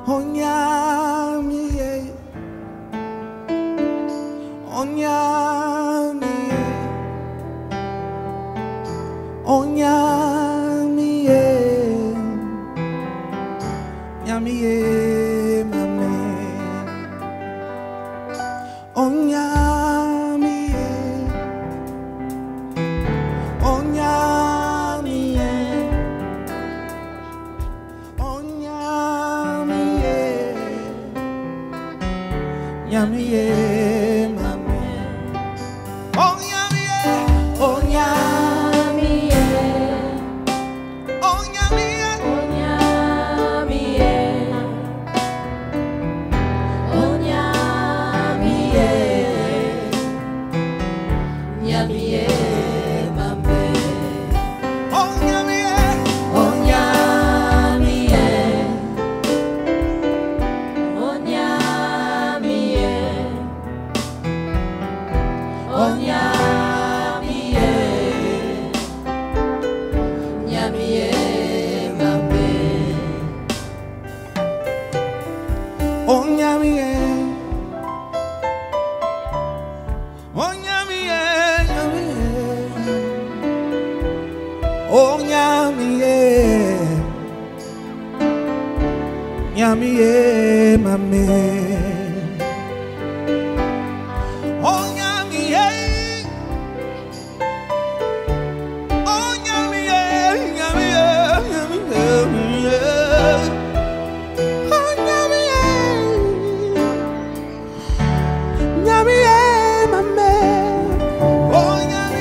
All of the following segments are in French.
Onyamie, Onyamie, Onyamie, Nyamie, mame, Onyamie, Onyamie, Onyamie, Nyamie, mame, Onyamie, Onyamie, Onyamie, Onyamie, Onyamie, Nyamie, mame, Onyamie, Onyamie, Onyamie, Onyamie, Nyamie, mame, Onyamie, Onyamie, Onyamie, Nyamie, mame, Onyamie, Onyamie, Nyamie, Nyamie, mame, Onyamie.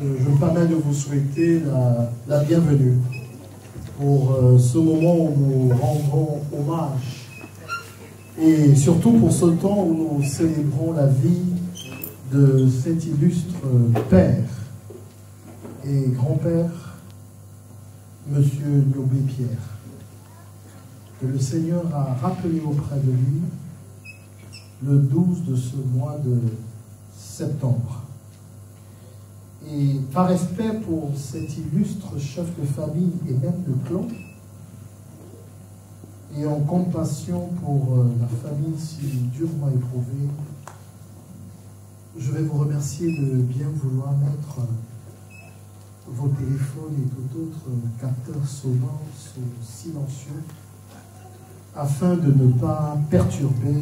Je me permets de vous souhaiter la bienvenue pour ce moment où nous rendons hommage et surtout pour ce temps où nous célébrons la vie de cet illustre père et grand-père, Monsieur Niobé Pierre, que le Seigneur a rappelé auprès de lui le 12 de ce mois de septembre. Et par respect pour cet illustre chef de famille et même de clan, et en compassion pour la famille si durement éprouvée, je vais vous remercier de bien vouloir mettre vos téléphones et tout autre capteur sonore ou silencieux, afin de ne pas perturber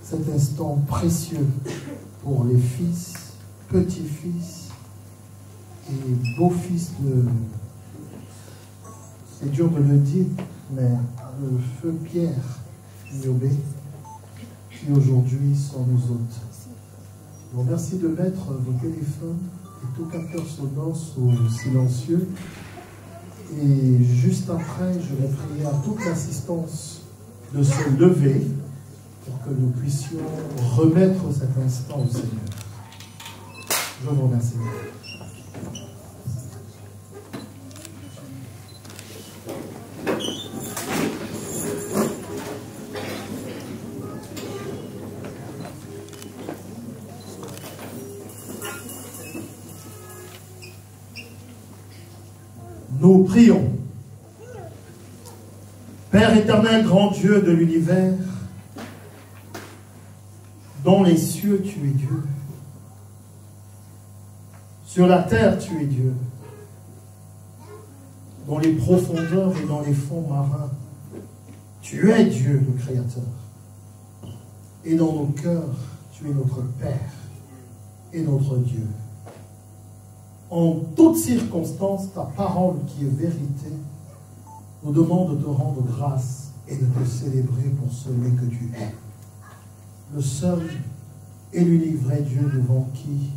cet instant précieux pour les fils, petits-fils et beaux-fils de... C'est dur de le dire, mais le feu Pierre Niobé, qui aujourd'hui sont nos hôtes. Je vous remercie de mettre vos téléphones et tout capteur sonore au silencieux. Et juste après, je vais prier à toute l'assistance de se lever pour que nous puissions remettre cet instant au Seigneur. Je vous remercie. Nous prions. Père éternel, grand Dieu de l'univers, dans les cieux tu es Dieu, sur la terre tu es Dieu, dans les profondeurs et dans les fonds marins, tu es Dieu le Créateur. Et dans nos cœurs, tu es notre Père et notre Dieu. En toutes circonstances, ta parole qui est vérité nous demande de te rendre grâce et de te célébrer pour celui que tu es. Le seul et l'unique vrai Dieu devant qui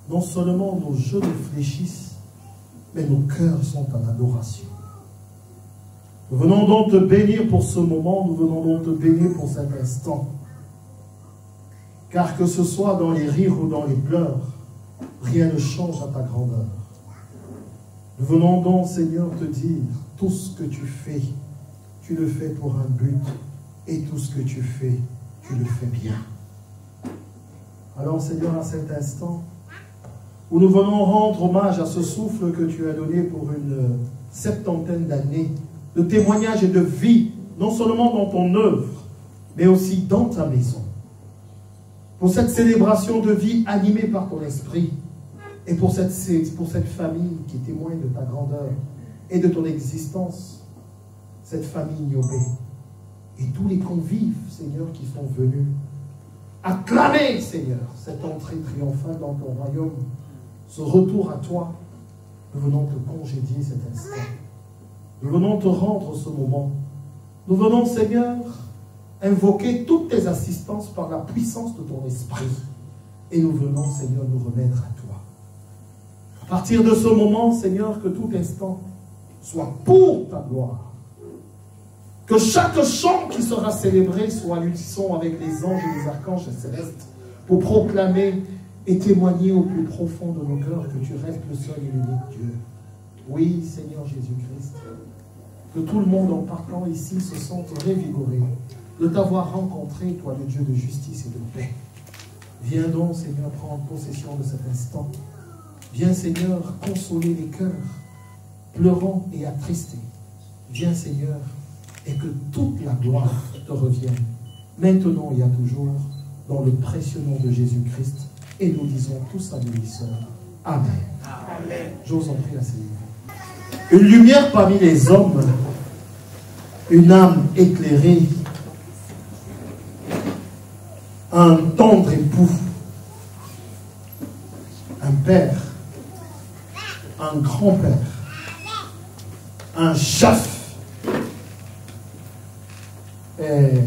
non seulement nos genoux fléchissent, mais nos cœurs sont en adoration. Nous venons donc te bénir pour ce moment, nous venons donc te bénir pour cet instant. Car que ce soit dans les rires ou dans les pleurs, rien ne change à ta grandeur. Nous venons donc, Seigneur, te dire, tout ce que tu le fais pour un but, et tout ce que tu fais, tu le fais bien. Alors, Seigneur, à cet instant, où nous venons rendre hommage à ce souffle que tu as donné pour une 70aine d'années, de témoignages et de vie, non seulement dans ton œuvre, mais aussi dans ta maison. Pour cette célébration de vie animée par ton esprit, et pour cette famille qui témoigne de ta grandeur et de ton existence, cette famille Niobé, et tous les convives, Seigneur, qui sont venus acclamer, Seigneur, cette entrée triomphale dans ton royaume, ce retour à toi, nous venons te congédier cet instant. Nous venons te rendre ce moment. Nous venons, Seigneur, invoquer toutes tes assistances par la puissance de ton esprit. Et nous venons, Seigneur, nous remettre à toi. À partir de ce moment, Seigneur, que tout instant soit pour ta gloire. Que chaque chant qui sera célébré soit à l'unisson avec les anges et les archanges célestes pour proclamer et témoigner au plus profond de nos cœurs que tu restes le seul et l'unique Dieu. Oui, Seigneur Jésus-Christ, que tout le monde en partant ici se sente révigoré de t'avoir rencontré, toi, le Dieu de justice et de paix. Viens donc, Seigneur, prendre possession de cet instant. Viens, Seigneur, consoler les cœurs, pleurants et attristés. Viens, Seigneur, et que toute la gloire te revienne, maintenant et à toujours, dans le précieux nom de Jésus-Christ. Et nous disons tous à l'unisson. Amen. Amen. J'ose en prie, asseyez-vous. Une lumière parmi les hommes, une âme éclairée, un tendre époux, un père, un grand-père, un chef est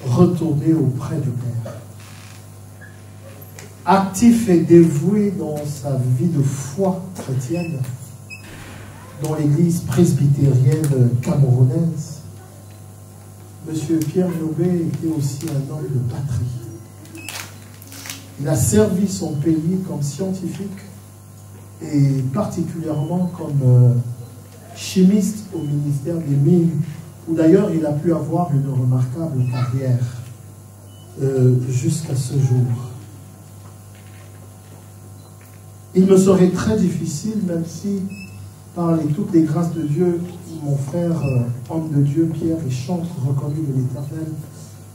retourné auprès du Père. Actif et dévoué dans sa vie de foi chrétienne, dans l'église presbytérienne camerounaise, M. Pierre Niobé était aussi un homme de patrie. Il a servi son pays comme scientifique et particulièrement comme chimiste au ministère des Mines, où d'ailleurs il a pu avoir une remarquable carrière jusqu'à ce jour. Il me serait très difficile, même si par toutes les grâces de Dieu, mon frère, homme de Dieu, Pierre, est chantre reconnu de l'Éternel,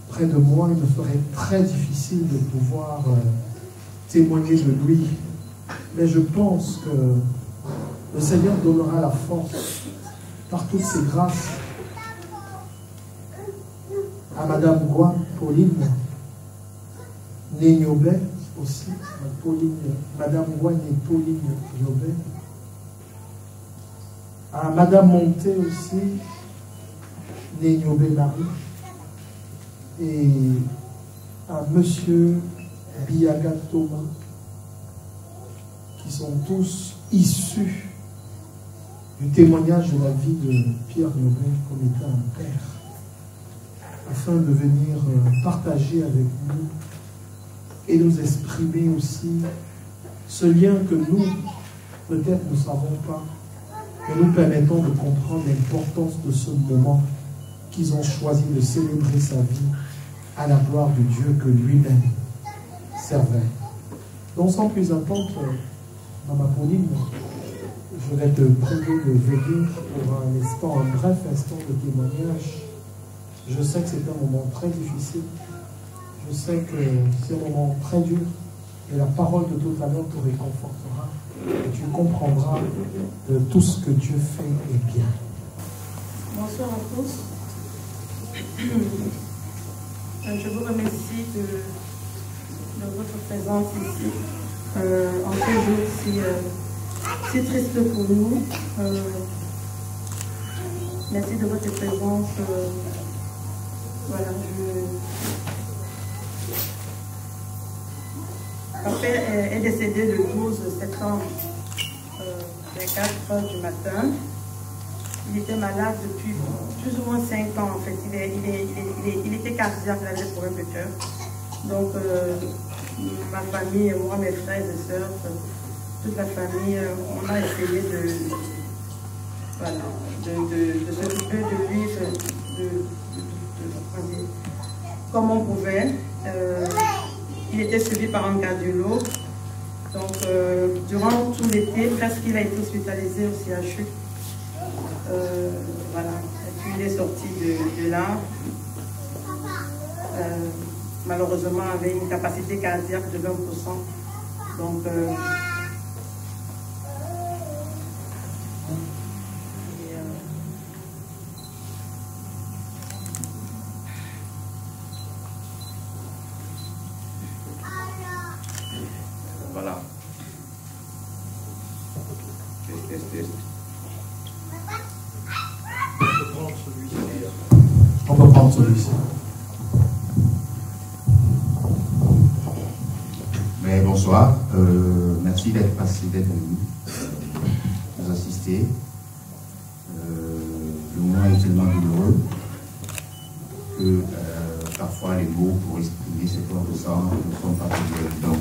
près de moi, il me serait très difficile de pouvoir témoigner de lui. Mais je pense que Le Seigneur donnera la force par toutes ses grâces à Madame Gouin, Pauline, Néniobé aussi, Madame Gouin et Pauline Niobé, à Madame Monté aussi, Néniobé Marie, et à Monsieur Biaga Thomas, qui sont tous issus du témoignage de la vie de Pierre Niobé comme étant un père, afin de venir partager avec nous et nous exprimer aussi ce lien que nous, peut-être ne savons pas, mais nous permettons de comprendre l'importance de ce moment qu'ils ont choisi de célébrer sa vie à la gloire de Dieu que lui-même servait. Donc sans plus attendre, Maman Pauline, je vais te prier de venir pour un instant, un bref instant de témoignage. Je sais que c'est un moment très difficile. Je sais que c'est un moment très dur. Et la parole de tout à l'heure te réconfortera. Et tu comprendras de tout ce que Dieu fait est bien. Bonsoir à tous. Je vous remercie de votre présence ici. En ce jour si triste pour nous. Merci de votre présence. Voilà, Mon père est décédé le 12 septembre, vers 4 heures du matin. Il était malade depuis plus ou moins 5 ans en fait. Il était cardiaque, il avait des problèmes de cœur. Donc ma famille, moi, mes frères et sœurs, toute la famille, on a essayé de s'occuper de lui, comme on pouvait. Il était suivi par un cardiologue. Donc, durant tout l'été, presque il a été hospitalisé au CHU. Voilà. Et puis il est sorti de là. Malheureusement, avec une capacité cardiaque de 20%. Donc, voilà. On va prendre celui-ci. Mais bonsoir, merci d'être venu nous assister. Le moment est tellement douloureux que parfois les mots pour exprimer ce qu'on ressent ne sont pas toujours évidents.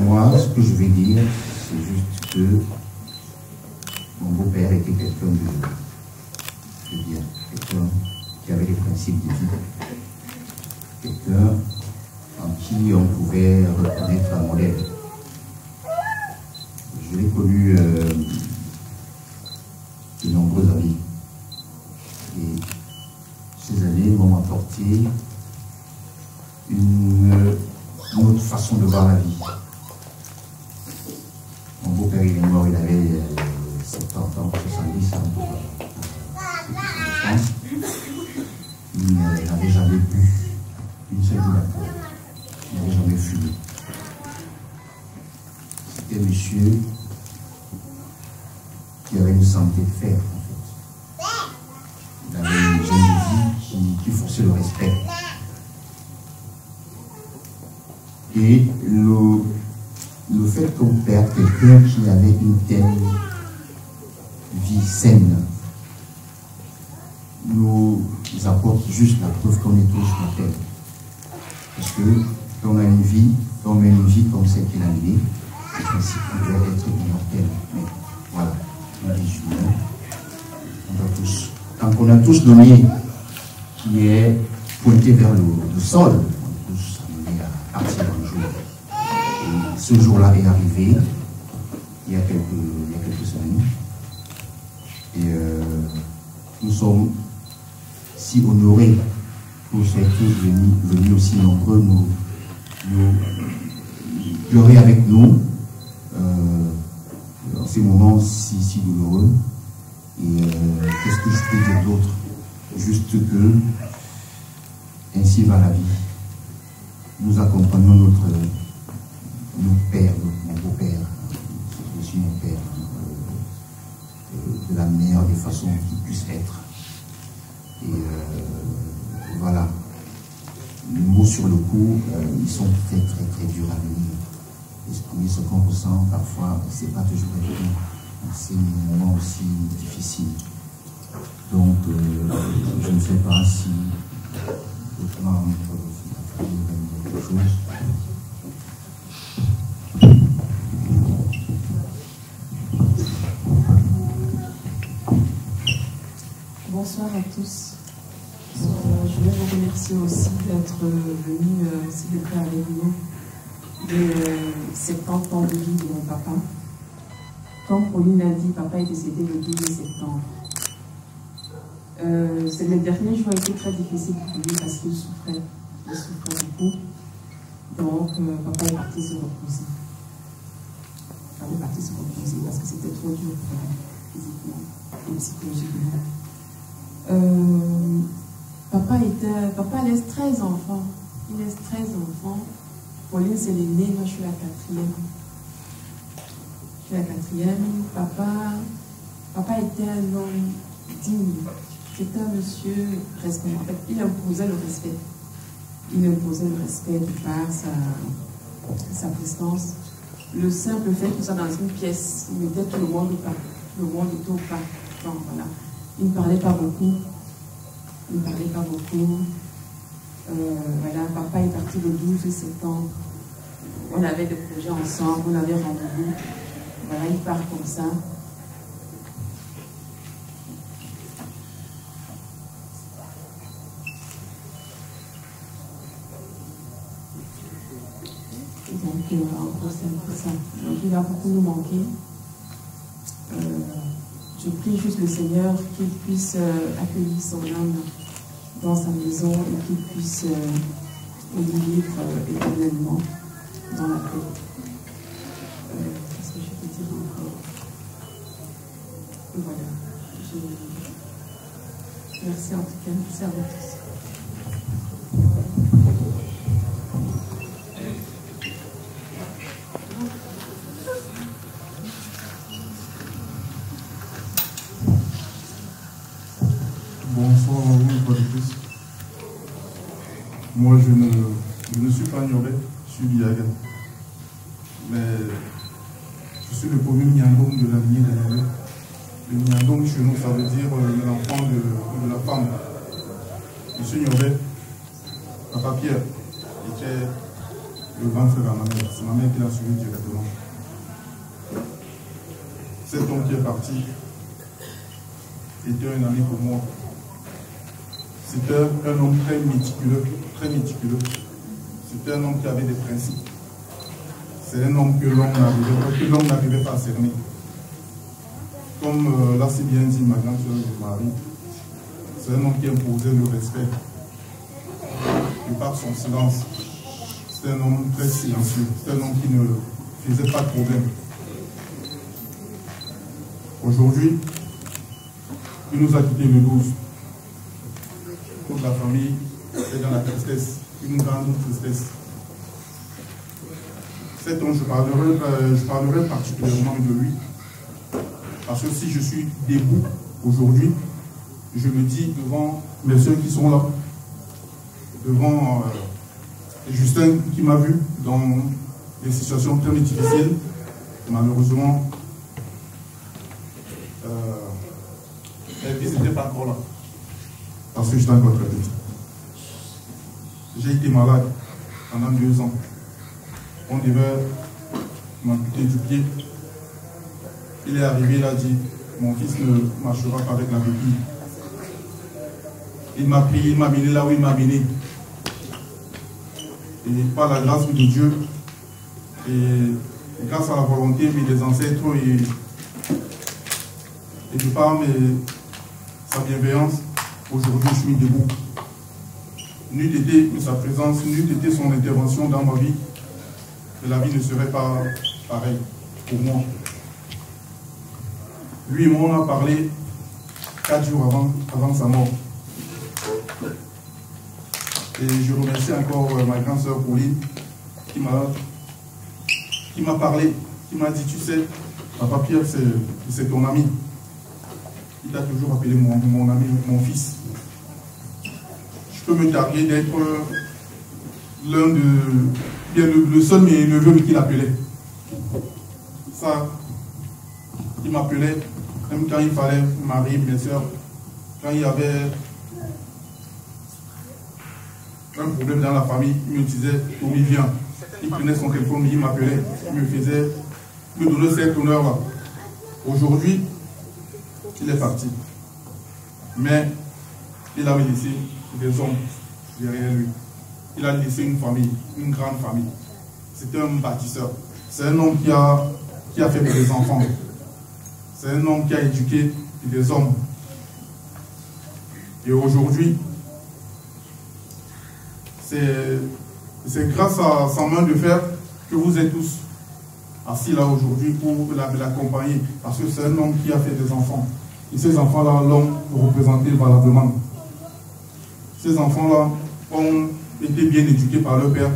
Moi, ce que je vais dire, c'est juste que mon beau-père était quelqu'un de bien, quelqu'un qui avait des principes de vie. Quelqu'un en qui on pouvait reconnaître un modèle. Je l'ai connu de nombreuses années. Et ces années m'ont apporté une autre façon de voir la vie. Mon beau-père il est mort, il avait 70 ans, 70 ans en France. Il n'avait jamais bu une seule goutte d'alcool. Il n'avait jamais fumé. C'était un monsieur qui avait une santé de fer, en fait. Il avait une hygiène de vie qui forçait le respect. Et le fait qu'on perde quelqu'un qui avait une telle vie saine nous apporte juste la preuve qu'on est tous mortels. Parce que quand on a une vie, quand on mène une vie comme celle qu'il a menée, en principe, on doit être immortel. Mais voilà, on est humain. On doit tous. Tant qu'on a tous donné qui est pointé vers le sol, on est tous amenés à partir un jour. Et ce jour-là est arrivé il y a quelques semaines. Et nous sommes si honorés que vous soyez tous venus aussi nombreux nous pleurer avec nous ces moments si douloureux. Et qu'est-ce que je peux dire d'autre? Juste que ainsi va la vie. Nous accompagnons notre père, mon beau-père, c'est aussi mon père, de la meilleure des façons qu'il puisse être. Et voilà. Les mots sur le coup, ils sont très durs à venir. Et ce qu'on ressent parfois, c'est pas toujours évident. C'est un moment aussi difficile. Donc, je ne sais pas si autrement notre famille va dire quelque chose. Bonsoir à tous. Je voulais vous remercier aussi d'être venus célébrer avec nous les 70 ans de vie de mon papa. Comme Pauline l'a dit, papa est décédé le 12 septembre. Les derniers jours étaient très difficiles pour lui parce qu'il souffrait. Il souffrait beaucoup. Donc, papa est parti se reposer. Papa est parti se reposer parce que c'était trop dur pour lui, physiquement et psychologiquement. Papa laisse 13 enfants. Il laisse 13 enfants. Pauline, c'est l'aînée, moi je suis la quatrième. Je suis la quatrième. Papa était un homme digne. C'était un monsieur respectueux. En fait, il imposait le respect. Il imposait le respect de par sa prestance. Le simple fait que ça dans une pièce, il mettait tout le monde au pas. Tout le monde était au pas. Donc voilà. Il ne parlait pas beaucoup. Voilà, papa est parti le 12 septembre. On avait des projets ensemble, on avait rendez-vous. Voilà, il part comme ça. Donc, en gros, c'est un peu ça. Donc, il va beaucoup nous manquer. Je prie juste le Seigneur qu'il puisse accueillir son âme dans sa maison et qu'il puisse le vivre éternellement dans la paix. Qu'est-ce que je peux dire encore? Voilà. Merci en tout cas. Merci à vous tous. Bonsoir à vous, une fois de plus. Moi, je ne suis pas Nyoré, je suis Biaga. Mais je suis le premier Nyandong de la lignée de Nyoré. Le Nyandong chez nous, ça veut dire l'enfant de la femme. Monsieur Nyoré, papa Pierre, était le grand frère à ma mère. C'est ma mère qui l'a suivi directement. Cet homme qui est parti était un ami pour moi. C'était un homme très méticuleux, très méticuleux. C'était un homme qui avait des principes. C'est un homme que l'homme n'arrivait pas à cerner. Comme l'a si bien dit ma grande soeur Marie, c'est un homme qui imposait le respect. Et par son silence, c'est un homme très silencieux. C'est un homme qui ne faisait pas de problème. Aujourd'hui, il nous a quittés le 12. Toute la famille est dans la tristesse, une grande tristesse. Cet homme, je parlerai particulièrement de lui. Parce que si je suis debout aujourd'hui, je le dis devant mes soeurs qui sont là, devant Justin qui m'a vu dans des situations très difficiles. Malheureusement, la vie n'était pas encore là. Parce que j'étais encore très petit. J'ai été malade pendant 2 ans. On devait m'amputer du pied. Il est arrivé, il a dit, mon fils ne marchera pas avec la béquille. Il m'a pris, il m'a amené là où il m'a amené. Et par la grâce de Dieu, et grâce à la volonté des ancêtres et de par sa bienveillance, aujourd'hui je suis debout. N'eût été sa présence, n'eût été son intervention dans ma vie, que la vie ne serait pas pareille pour moi. Lui et moi, on a parlé 4 jours avant sa mort. Et je remercie encore ma grande sœur Pauline qui m'a parlé, qui m'a dit, tu sais, Papa Pierre, c'est ton ami. Il t'a toujours appelé mon ami, mon fils. Je peux me targuer d'être le seul neveu qu'il appelait. Ça, il m'appelait, même quand il fallait marier mes soeurs, quand il y avait un problème dans la famille, il me disait, Tommy, viens. Il prenait son téléphone, il m'appelait, il me donnait cet honneur-là. Aujourd'hui, il est parti. Mais il avait laissé des hommes derrière lui. Il a laissé une famille, une grande famille. C'était un bâtisseur. C'est un homme qui a fait des enfants. C'est un homme qui a éduqué des hommes. Et aujourd'hui, c'est grâce à sa main de fer que vous êtes tous assis là aujourd'hui pour l'accompagner. Parce que c'est un homme qui a fait des enfants. Et ces enfants-là l'ont représenté valablement. Ces enfants-là ont été bien éduqués par leur père.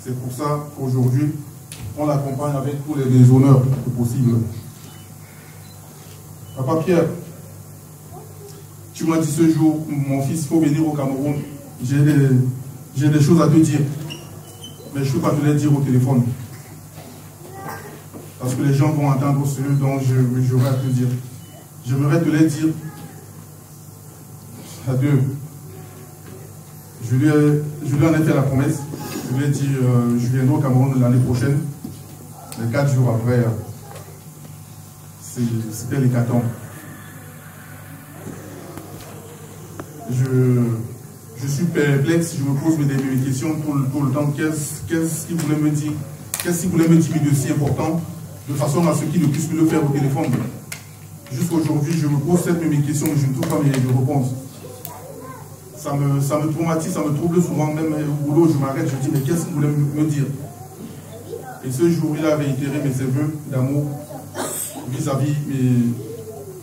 C'est pour ça qu'aujourd'hui, on l'accompagne avec tous les honneurs possibles. Papa Pierre, tu m'as dit ce jour, mon fils, il faut venir au Cameroun. J'ai des choses à te dire. Mais je ne peux pas te les dire au téléphone. Parce que les gens vont entendre ce dont j'aurais à te dire. J'aimerais te les dire à deux. Je lui en ai fait la promesse. Je lui ai dit, je viendrai au Cameroun l'année prochaine. Les 4 jours après, c'était l'hécatombe. Je suis perplexe, je me pose mes questions tout le temps. Qu'est-ce qu'il voulait me dire? Qu'est-ce qu'il voulait me dire de si important, de façon à ce qu'il ne puisse plus le faire au téléphone? Jusqu'aujourd'hui, je me pose mes questions, mais je ne trouve pas mes réponses. Ça me traumatise, ça me trouble souvent, même au boulot, je m'arrête, je dis, mais qu'est-ce qu'il voulait me dire? Et ce jour, il a réitéré mes vœux d'amour vis-à-vis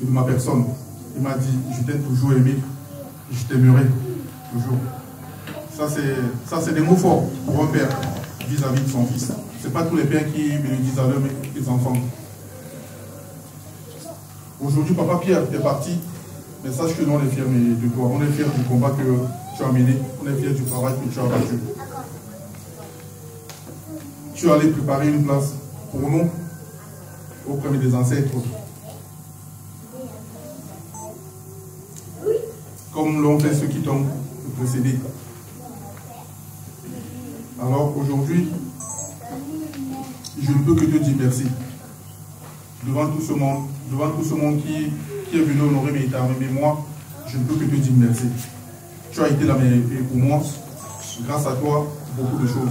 de ma personne. Il m'a dit, je t'ai toujours aimé, je t'aimerai toujours. Ça, c'est des mots forts pour un père vis-à-vis de son fils. Ce n'est pas tous les pères qui me le disent à leurs enfants. Aujourd'hui, Papa Pierre est parti, mais sache que nous, on est fiers de toi. On est fiers du combat que tu as mené. On est fiers du travail que tu as battu. Tu es allé préparer une place pour nous auprès des ancêtres. Comme l'ont fait ceux qui t'ont précédé. Alors aujourd'hui, je ne peux que te dire merci. Devant tout ce monde qui est venu honorer mes mémoires, je ne peux que te dire merci. Tu as été là pour moi. Grâce à toi, beaucoup de choses.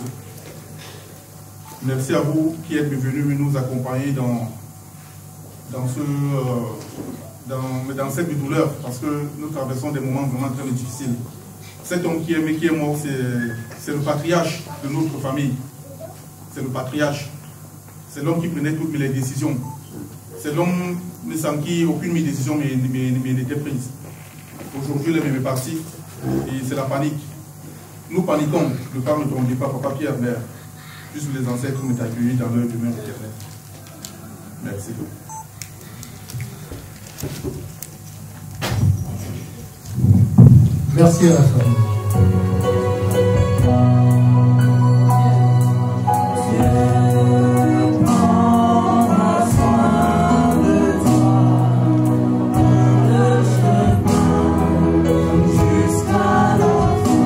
Merci à vous qui êtes venus nous accompagner dans cette douleur, parce que nous traversons des moments vraiment très difficiles. Cet homme qui est mort, c'est le patriarche de notre famille. C'est le patriarche. C'est l'homme qui prenait toutes les décisions. C'est l'homme sans qui aucune décision n'était prise. Aujourd'hui, il est parti et c'est la panique. Nous paniquons. Le Père ne tombait pas, Papa Pierre, mais puisque les ancêtres nous accueillis dans leur demeure éternelle. Merci. Merci à la famille. Jusqu'à la fin de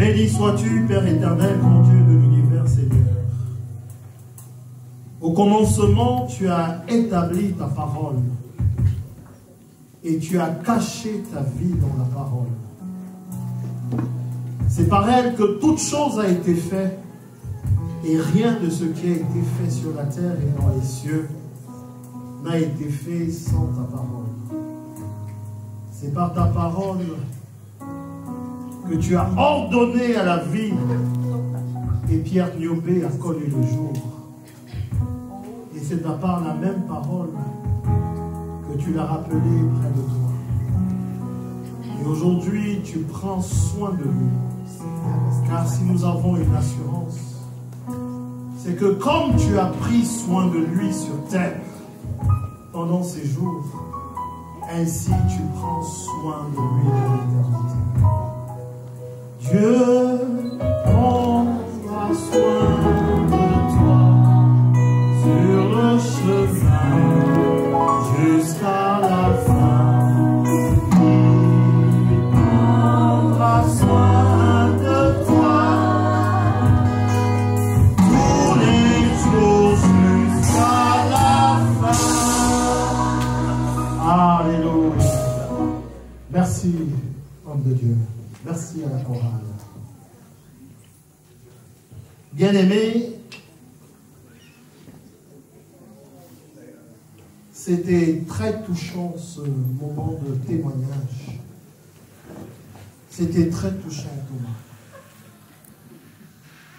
Béni sois-tu, Père éternel, mon Dieu de l'univers, Seigneur. Au commencement, tu as établi ta parole et tu as caché ta vie dans la parole. C'est par elle que toute chose a été faite et rien de ce qui a été fait sur la terre et dans les cieux n'a été fait sans ta parole. C'est par ta parole que tu as ordonné à la vie et Pierre Niobé a connu le jour. Et c'est par la même parole que tu l'as rappelé près de toi. Et aujourd'hui, tu prends soin de lui. Car si nous avons une assurance, c'est que comme tu as pris soin de lui sur terre pendant ces jours, ainsi tu prends soin de lui dans l'éternité. Dieu prendra soin de toi sur le chemin jusqu'à la fin. Il prendra soin de toi tous les jours jusqu'à la fin. Alléluia. Merci, homme de Dieu. Merci à la chorale. Bien-aimés, c'était très touchant ce moment de témoignage. C'était très touchant, Thomas.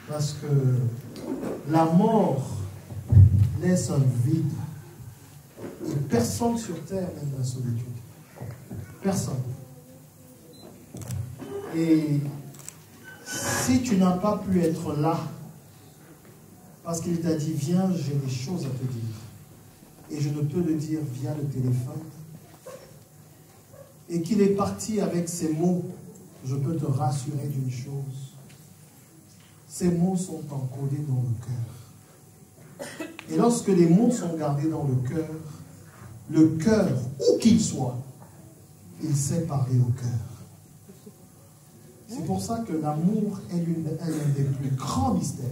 Parce que la mort laisse un vide. Et personne sur terre n'aime la solitude. Personne. Et si tu n'as pas pu être là, parce qu'il t'a dit, viens, j'ai des choses à te dire. Et je ne peux le dire via le téléphone. Et qu'il est parti avec ces mots, je peux te rassurer d'une chose. Ces mots sont encodés dans le cœur. Et lorsque les mots sont gardés dans le cœur, où qu'il soit, il sait parler au cœur. C'est pour ça que l'amour est l'un des plus grands mystères.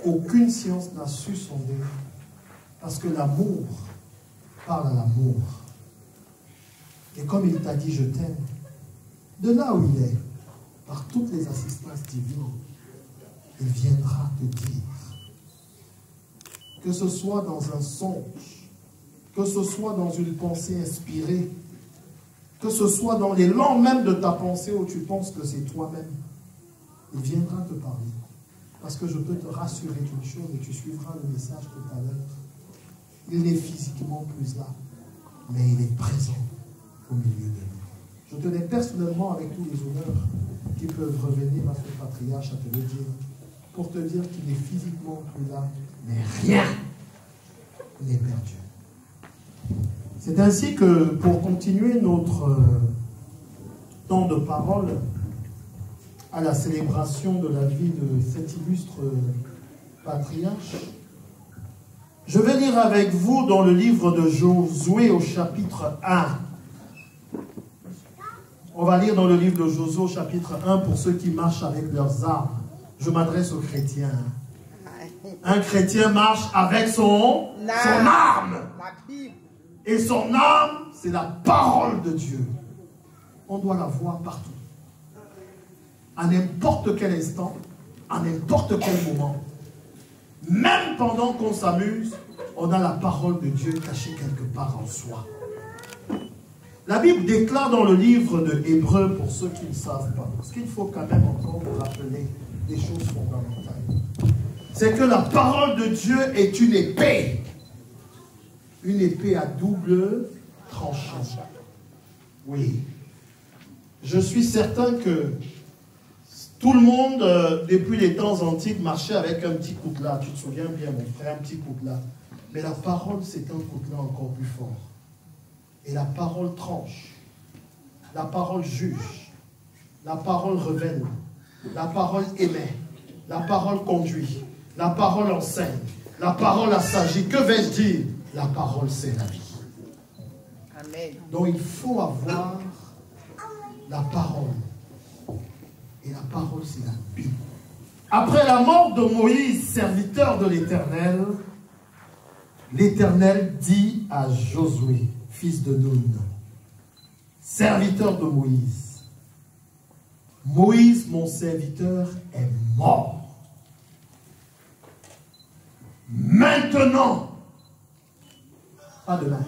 Aucune science n'a su sonder, parce que l'amour parle à l'amour. Et comme il t'a dit, je t'aime, de là où il est, par toutes les assistances divines, il viendra te dire. Que ce soit dans un songe, que ce soit dans une pensée inspirée, que ce soit dans les langues même de ta pensée où tu penses que c'est toi-même, il viendra te parler. Parce que je peux te rassurer d'une chose, et tu suivras le message tout à l'heure. Il n'est physiquement plus là, mais il est présent au milieu de nous. Je tenais personnellement, avec tous les honneurs qui peuvent revenir à ce patriarche, à te le dire, pour te dire qu'il est physiquement plus là, mais rien n'est perdu. C'est ainsi que, pour continuer notre temps de parole à la célébration de la vie de cet illustre patriarche, je vais lire avec vous dans le livre de Josué au chapitre 1. On va lire dans le livre de Josué au chapitre 1 pour ceux qui marchent avec leurs armes. Je m'adresse aux chrétiens. Un chrétien marche avec son arme. Et son arme, c'est la parole de Dieu. On doit la voir partout. À n'importe quel instant, à n'importe quel moment. Même pendant qu'on s'amuse, on a la parole de Dieu cachée quelque part en soi. La Bible déclare dans le livre de Hébreux, pour ceux qui ne savent pas, parce qu'il faut quand même encore vous rappeler des choses fondamentales. C'est que la parole de Dieu est une épée. Une épée à double tranchant. Oui. Je suis certain que tout le monde, depuis les temps antiques, marchait avec un petit coutelas. Tu te souviens bien, mon frère, un petit coutelas. Mais la parole, c'est un coutelas encore plus fort. Et la parole tranche. La parole juge. La parole révèle. La parole émet. La parole conduit. La parole enseigne. La parole assagit. Que vais-je dire? La parole, c'est la vie. Amen. Donc, il faut avoir la parole. Et la parole, c'est la Bible. Après la mort de Moïse, serviteur de l'Éternel, l'Éternel dit à Josué, fils de Nun, serviteur de Moïse, Moïse, mon serviteur, est mort. Maintenant, pas demain,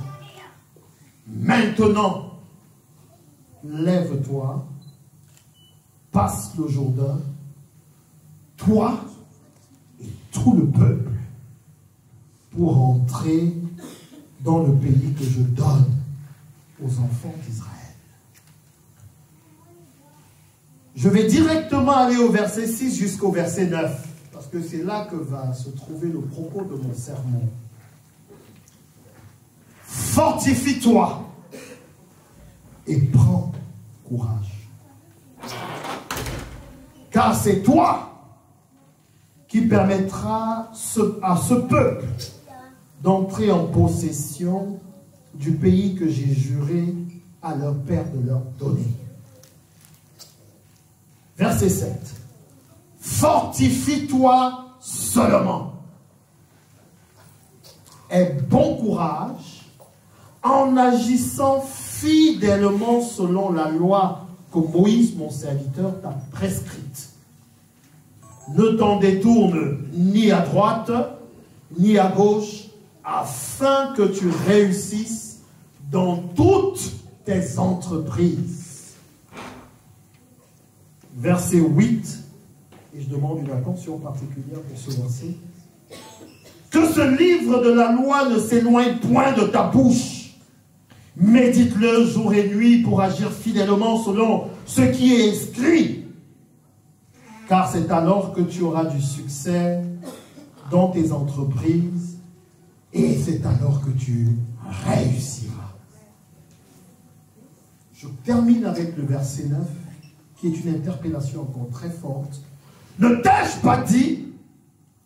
maintenant, lève-toi, passe le Jourdain, toi et tout le peuple, pour entrer dans le pays que je donne aux enfants d'Israël. Je vais directement aller au verset 6 jusqu'au verset 9, parce que c'est là que va se trouver le propos de mon sermon. Fortifie-toi et prends courage. Car c'est toi qui permettra à ce peuple d'entrer en possession du pays que j'ai juré à leur père de leur donner. Verset 7. Fortifie-toi seulement. Aie bon courage en agissant fidèlement selon la loi que Moïse, mon serviteur, t'a prescrite. Ne t'en détourne ni à droite, ni à gauche, afin que tu réussisses dans toutes tes entreprises. Verset 8, et je demande une attention particulière pour ce verset. Que ce livre de la loi ne s'éloigne point de ta bouche. Médite-le jour et nuit pour agir fidèlement selon ce qui est écrit. Car c'est alors que tu auras du succès dans tes entreprises et c'est alors que tu réussiras. Je termine avec le verset 9 qui est une interpellation encore très forte. Ne t'ai-je pas dit,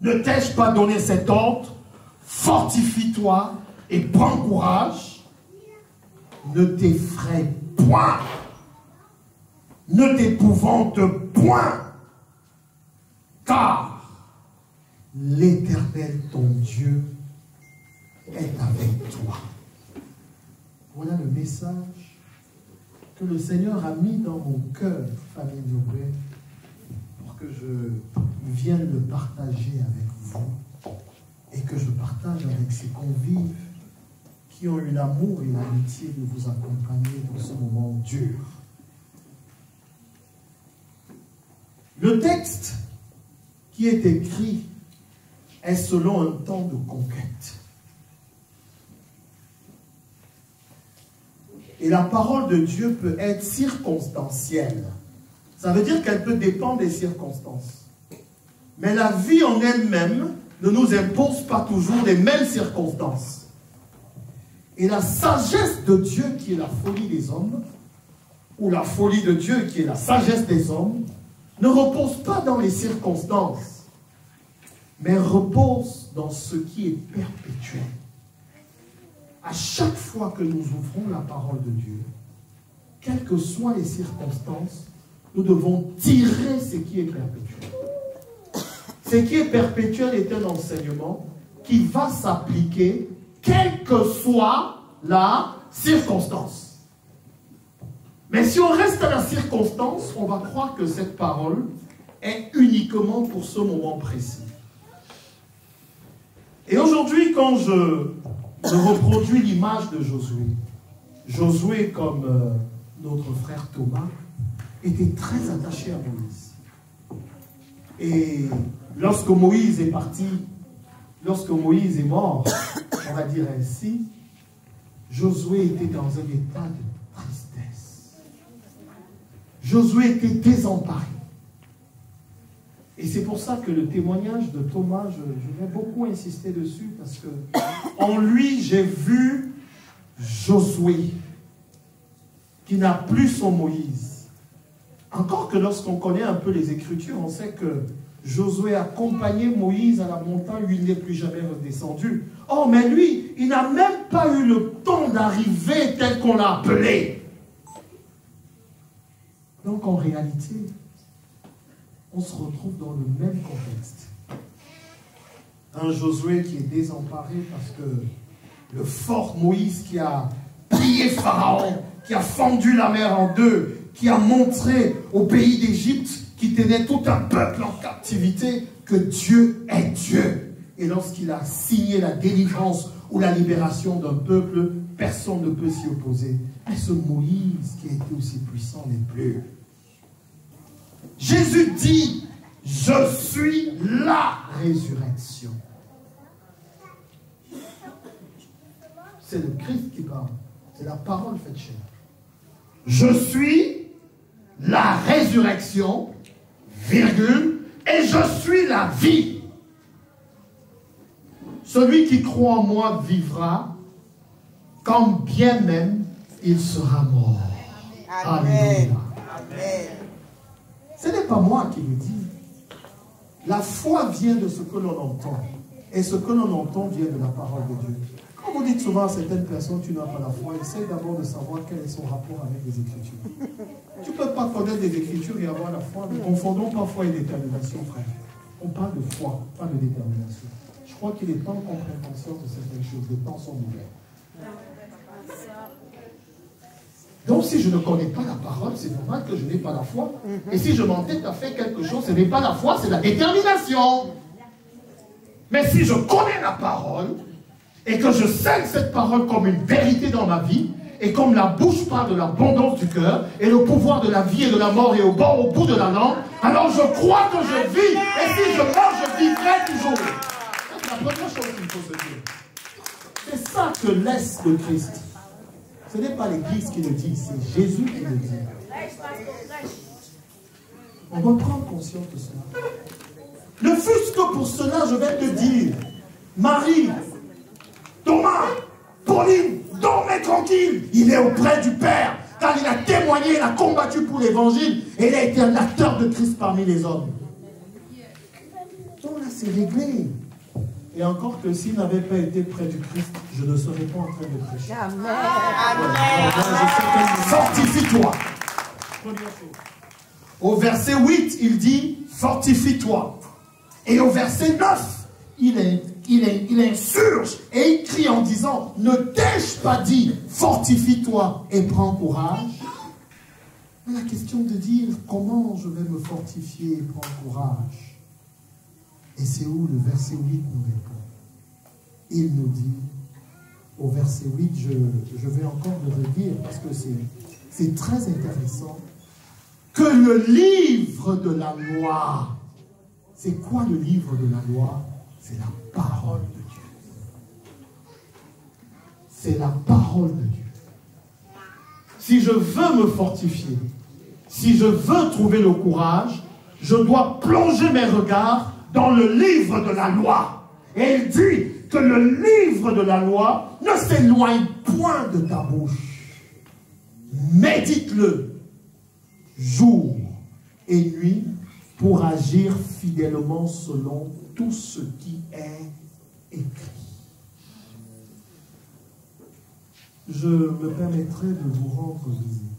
ne t'ai-je pas donné cet ordre? Fortifie-toi et prends courage. Ne t'effraie point. Ne t'épouvante point. Car l'Éternel, ton Dieu, est avec toi. Voilà le message que le Seigneur a mis dans mon cœur, famille Noé, pour que je vienne le partager avec vous et que je partage avec ces convives qui ont eu l'amour et l'amitié de vous accompagner dans ce moment dur. Le texte qui est écrit est selon un temps de conquête. Et la parole de Dieu peut être circonstancielle. Ça veut dire qu'elle peut dépendre des circonstances. Mais la vie en elle-même ne nous impose pas toujours les mêmes circonstances. Et la sagesse de Dieu, qui est la folie des hommes, ou la folie de Dieu, qui est la sagesse des hommes, ne repose pas dans les circonstances, mais repose dans ce qui est perpétuel. À chaque fois que nous ouvrons la parole de Dieu, quelles que soient les circonstances, nous devons tirer ce qui est perpétuel. Ce qui est perpétuel est un enseignement qui va s'appliquer quelle que soit la circonstance. Mais si on reste à la circonstance, on va croire que cette parole est uniquement pour ce moment précis. Et aujourd'hui, quand je reproduis l'image de Josué, Josué, comme notre frère Thomas, était très attaché à Moïse. Et lorsque Moïse est parti, lorsque Moïse est mort, on va dire ainsi, Josué était dans un état de tristesse. Josué était désemparé. Et c'est pour ça que le témoignage de Thomas, je vais beaucoup insister dessus, parce que en lui, j'ai vu Josué, qui n'a plus son Moïse. Encore que lorsqu'on connaît un peu les Écritures, on sait que Josué a accompagné Moïse à la montagne où il n'est plus jamais redescendu. Oh, mais lui, il n'a même pas eu le temps d'arriver tel qu'on l'a appelé. Donc en réalité, on se retrouve dans le même contexte. Un Josué qui est désemparé parce que le fort Moïse qui a plié Pharaon, qui a fendu la mer en deux, qui a montré au pays d'Égypte, qui tenait tout un peuple en captivité, que Dieu est Dieu. Et lorsqu'il a signé la délivrance ou la libération d'un peuple, personne ne peut s'y opposer. Mais ce Moïse qui a été aussi puissant n'est plus. Jésus dit, je suis la résurrection. C'est le Christ qui parle. C'est la parole faite chair. Je suis la résurrection, virgule, et je suis la vie. Celui qui croit en moi vivra, quand bien même il sera mort. Amen. Alléluia. Amen. Ce n'est pas moi qui le dis. La foi vient de ce que l'on entend. Et ce que l'on entend vient de la parole de Dieu. Quand vous dites souvent à certaines personnes, tu n'as pas la foi, essaye d'abord de savoir quel est son rapport avec les Écritures. Tu ne peux pas connaître les Écritures et avoir la foi. Nous confondons pas foi et détermination, frère. On parle de foi, pas de détermination. Je crois qu'il est temps qu'on prenne conscience de certaines choses. Les temps sont mauvais. Donc si je ne connais pas la parole, c'est normal que je n'ai pas la foi. Et si je m'entête à faire quelque chose, ce n'est pas la foi, c'est la détermination. Mais si je connais la parole, et que je scelle cette parole comme une vérité dans ma vie, et comme la bouche parle de l'abondance du cœur, et le pouvoir de la vie et de la mort est au bout de la langue, alors je crois que je vis, et si je meurs, je vivrai toujours. C'est la première chose qu'il faut se dire. C'est ça que laisse le Christ. Ce n'est pas l'Église qui le dit, c'est Jésus qui le dit. On doit prendre conscience de cela. Ne fût-ce que pour cela, je vais te dire, Marie, Thomas, Pauline, dormez tranquille. Il est auprès du Père, car il a témoigné, il a combattu pour l'évangile, et il a été un acteur de Christ parmi les hommes. Donc là, c'est réglé. Et encore que s'il n'avait pas été près du Christ, je ne serais pas en train de prêcher. Amen. Fortifie-toi. Première chose. Au verset 8, il dit, fortifie-toi. Et au verset 9, il insurge et il crie en disant, ne t'ai-je pas dit, fortifie-toi et prends courage? La question de dire, comment je vais me fortifier et prendre courage? Et c'est où le verset 8 nous répond. Il nous dit, au verset 8, je vais encore le redire parce que c'est très intéressant, que le livre de la loi, c'est quoi le livre de la loi? C'est la parole de Dieu. C'est la parole de Dieu. Si je veux me fortifier, si je veux trouver le courage, je dois plonger mes regards dans le livre de la loi. Et il dit que le livre de la loi ne s'éloigne point de ta bouche. Médite-le jour et nuit pour agir fidèlement selon tout ce qui est écrit. Je me permettrai de vous rendre visite.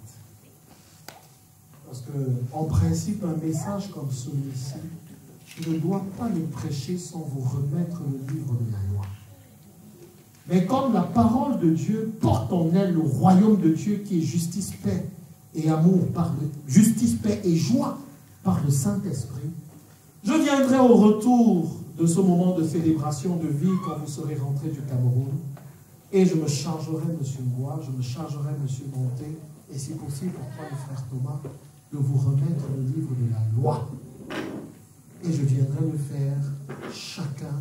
Parce que, en principe, un message comme celui-ci, je ne dois pas le prêcher sans vous remettre le livre de la loi. Mais comme la parole de Dieu porte en elle le royaume de Dieu qui est justice, paix et amour, justice, paix et joie par le Saint-Esprit, je viendrai au retour de ce moment de célébration de vie quand vous serez rentrés du Cameroun et je me chargerai, M. Ngoua, je me chargerai, M. Monté, et si possible pour toi, le frère Thomas, de vous remettre le livre de la loi. Et je viendrai le faire chacun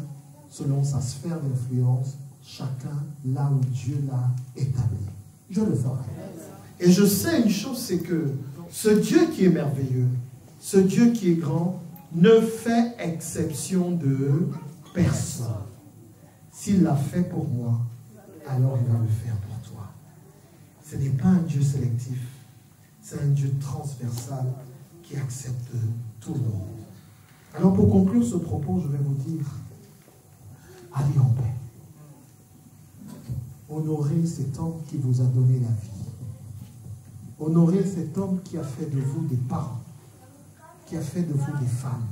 selon sa sphère d'influence, chacun là où Dieu l'a établi. Je le ferai. Et je sais une chose, c'est que ce Dieu qui est merveilleux, ce Dieu qui est grand, ne fait exception de personne. S'il l'a fait pour moi, alors il va le faire pour toi. Ce n'est pas un Dieu sélectif, c'est un Dieu transversal qui accepte tout le monde. Alors pour conclure ce propos, je vais vous dire, allez en paix. Honorez cet homme qui vous a donné la vie. Honorez cet homme qui a fait de vous des parents. qui a fait de vous des femmes,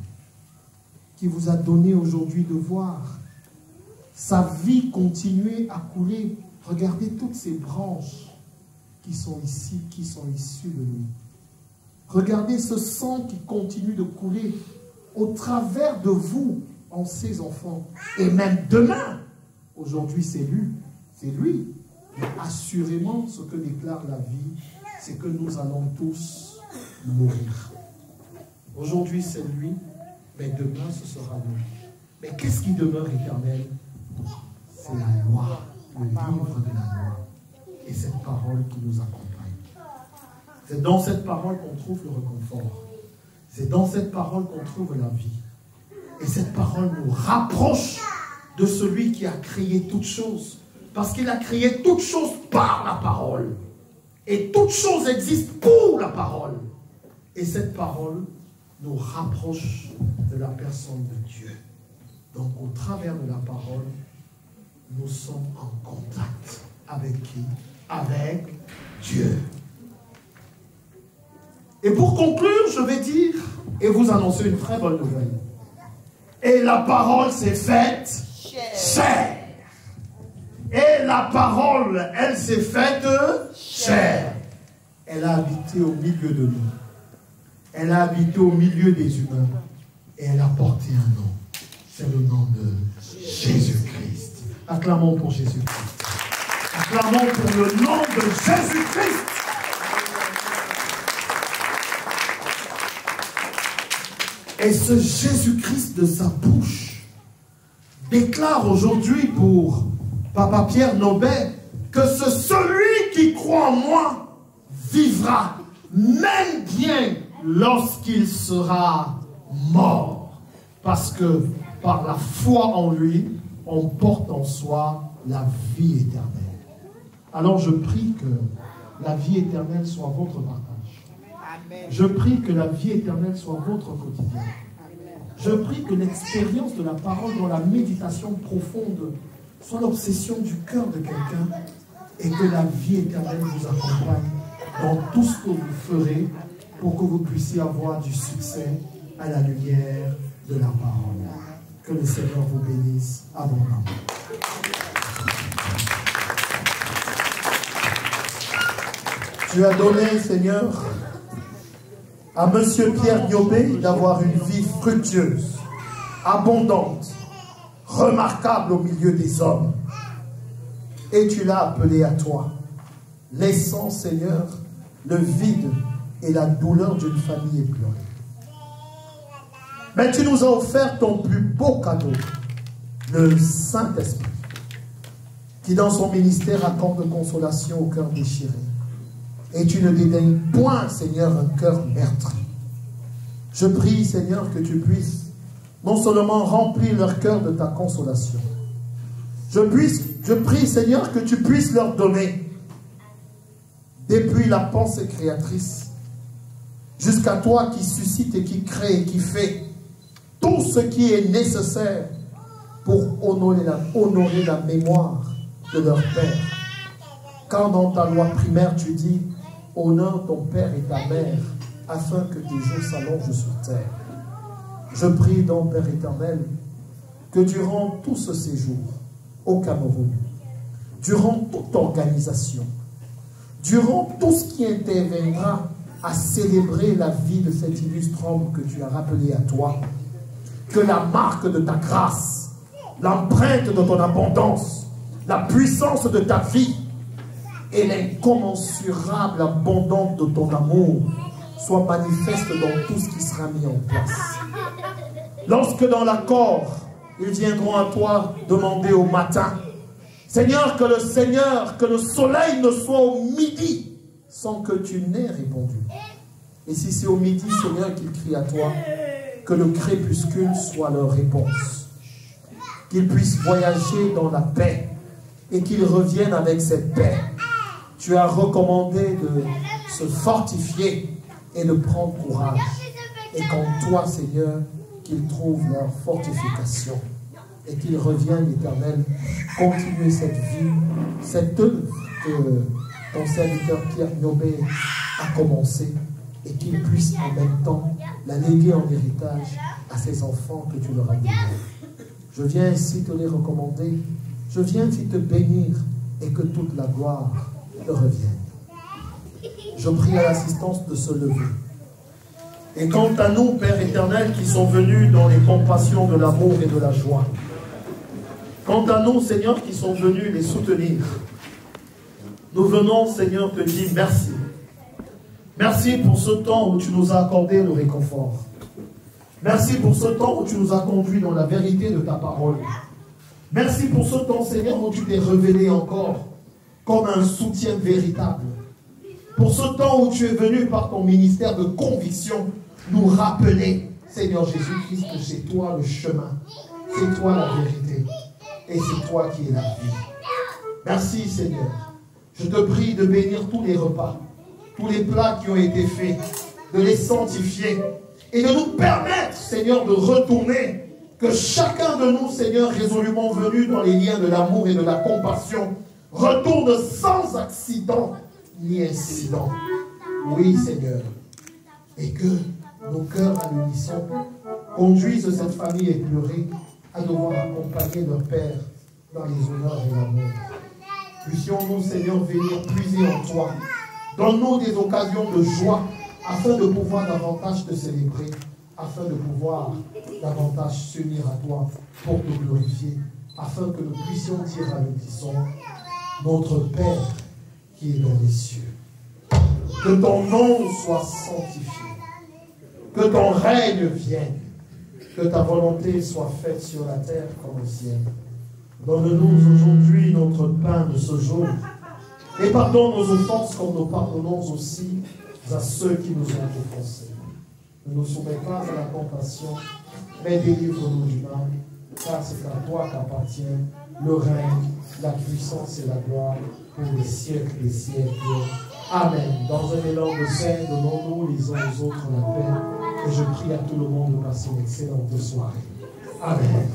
qui vous a donné aujourd'hui de voir sa vie continuer à couler. Regardez toutes ces branches qui sont ici, qui sont issues de lui. Regardez ce sang qui continue de couler au travers de vous, en ses enfants. Et même demain, aujourd'hui c'est lui. C'est lui. Mais assurément, ce que déclare la vie, c'est que nous allons tous mourir. Aujourd'hui c'est lui, mais demain ce sera lui. Mais qu'est-ce qui demeure éternel? C'est la loi, le livre de la loi. Et cette parole qui nous accompagne. C'est dans cette parole qu'on trouve le réconfort. C'est dans cette parole qu'on trouve la vie. Et cette parole nous rapproche de celui qui a créé toutes choses. Parce qu'il a créé toutes choses par la parole. Et toutes choses existent pour la parole. Et cette parole nous rapproche de la personne de Dieu. Donc au travers de la parole, nous sommes en contact avec qui? Avec Dieu. Et pour conclure, je vais dire et vous annoncer une très bonne nouvelle. Et la parole s'est faite chair. Et la parole, elle s'est faite chair. Elle a habité au milieu de nous. Elle a habité au milieu des humains. Et elle a porté un nom. C'est le nom de Jésus-Christ. Acclamons pour Jésus-Christ. Acclamons pour le nom de Jésus-Christ. Et ce Jésus-Christ de sa bouche déclare aujourd'hui pour Papa Pierre Nobet que c'est celui qui croit en moi vivra, même bien lorsqu'il sera mort. Parce que par la foi en lui, on porte en soi la vie éternelle. Alors je prie que la vie éternelle soit votre partage. Je prie que la vie éternelle soit votre quotidien. Je prie que l'expérience de la parole dans la méditation profonde soit l'obsession du cœur de quelqu'un et que la vie éternelle vous accompagne dans tout ce que vous ferez pour que vous puissiez avoir du succès à la lumière de la parole. Que le Seigneur vous bénisse abondamment. Tu as donné, Seigneur, à M. Pierre Niobé d'avoir une vie fructueuse, abondante, remarquable au milieu des hommes. Et tu l'as appelé à toi, laissant, Seigneur, le vide et la douleur d'une famille éplorée. Mais tu nous as offert ton plus beau cadeau, le Saint-Esprit, qui dans son ministère accorde consolation au cœur déchiré. Et tu ne dédaignes point, Seigneur, un cœur meurtri. Je prie, Seigneur, que tu puisses non seulement remplir leur cœur de ta consolation. Je prie, Seigneur, que tu puisses leur donner, depuis la pensée créatrice, jusqu'à toi qui suscite et qui crée et qui fait tout ce qui est nécessaire pour honorer la mémoire de leur Père. Quand dans ta loi primaire tu dis « Honore ton Père et ta Mère, afin que tes jours s'allongent sur terre ». Je prie donc, Père éternel, que durant tout ce séjour au Cameroun, durant toute organisation, durant tout ce qui interviendra à célébrer la vie de cet illustre homme que tu as rappelé à toi, que la marque de ta grâce, l'empreinte de ton abondance, la puissance de ta vie et l'incommensurable abondance de ton amour soient manifestes dans tout ce qui sera mis en place. Lorsque dans l'accord, ils viendront à toi demander au matin, Seigneur, que le soleil ne soit au midi sans que tu n'aies répondu. Et si c'est au midi, Seigneur, qu'ils crient à toi, que le crépuscule soit leur réponse. Qu'ils puissent voyager dans la paix et qu'ils reviennent avec cette paix. Tu as recommandé de se fortifier et de prendre courage. Et qu'en toi, Seigneur, qu'ils trouvent leur fortification et qu'ils reviennent, l'Éternel, continuer cette vie, cette œuvre que ton serviteur Pierre Niobé a commencé, et qu'ils puissent en même temps la léguer en héritage à ces enfants que tu leur as donnés. Je viens ici te les recommander, je viens ici te bénir et que toute la gloire te revienne. Je prie à l'assistance de se lever. Et quant à nous, Père éternel, qui sont venus dans les compassions de l'amour et de la joie, quant à nous, Seigneur, qui sont venus les soutenir, nous venons, Seigneur, te dire merci. Merci pour ce temps où tu nous as accordé le réconfort. Merci pour ce temps où tu nous as conduits dans la vérité de ta parole. Merci pour ce temps, Seigneur, où tu t'es révélé encore comme un soutien véritable. Pour ce temps où tu es venu par ton ministère de conviction nous rappeler, Seigneur Jésus-Christ, que c'est toi le chemin, c'est toi la vérité et c'est toi qui es la vie. Merci, Seigneur. Je te prie de bénir tous les repas, tous les plats qui ont été faits, de les sanctifier et de nous permettre, Seigneur, de retourner, que chacun de nous, Seigneur, résolument venu dans les liens de l'amour et de la compassion, retourne sans accident ni incident. Oui, Seigneur. Et que nos cœurs à l'unisson conduisent cette famille éplorée à devoir accompagner leur Père dans les honneurs et l'amour. Puissions-nous, Seigneur, venir puiser en toi. Donne-nous des occasions de joie afin de pouvoir davantage te célébrer, afin de pouvoir davantage s'unir à toi pour te glorifier, afin que nous puissions dire à l'unisson, notre Père qui est dans les cieux, que ton nom soit sanctifié, que ton règne vienne, que ta volonté soit faite sur la terre comme au ciel. Donne-nous aujourd'hui notre pain de ce jour et pardonne nos offenses comme nous pardonnons aussi à ceux qui nous ont offensés. Ne nous soumets pas à la compassion, mais délivre-nous du mal, car c'est à toi qu'appartient le règne, la puissance et la gloire pour les siècles des siècles. Amen. Dans un élan de paix, donnons-nous les uns aux autres la paix. Et je prie à tout le monde de passer une excellente soirée. Amen.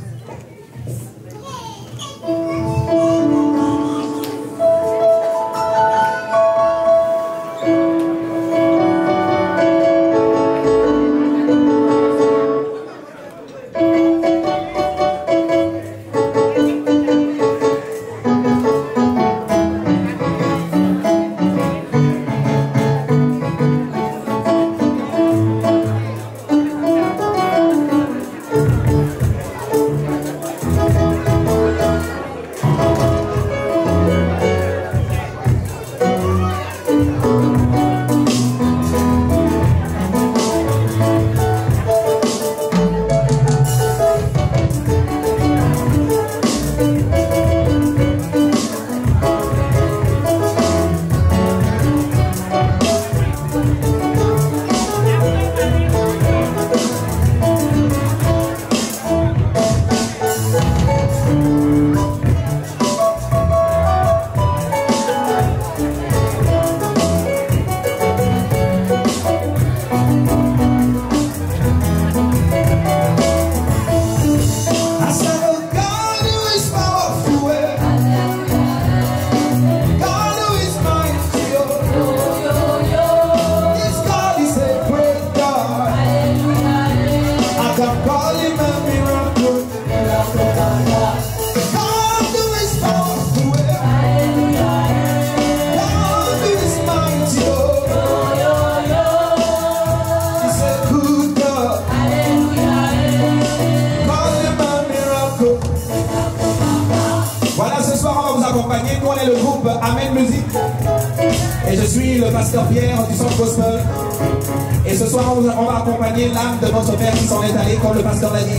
L'âme de votre Père qui s'en est allé, comme le pasteur l'a dit.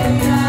Hallelujah.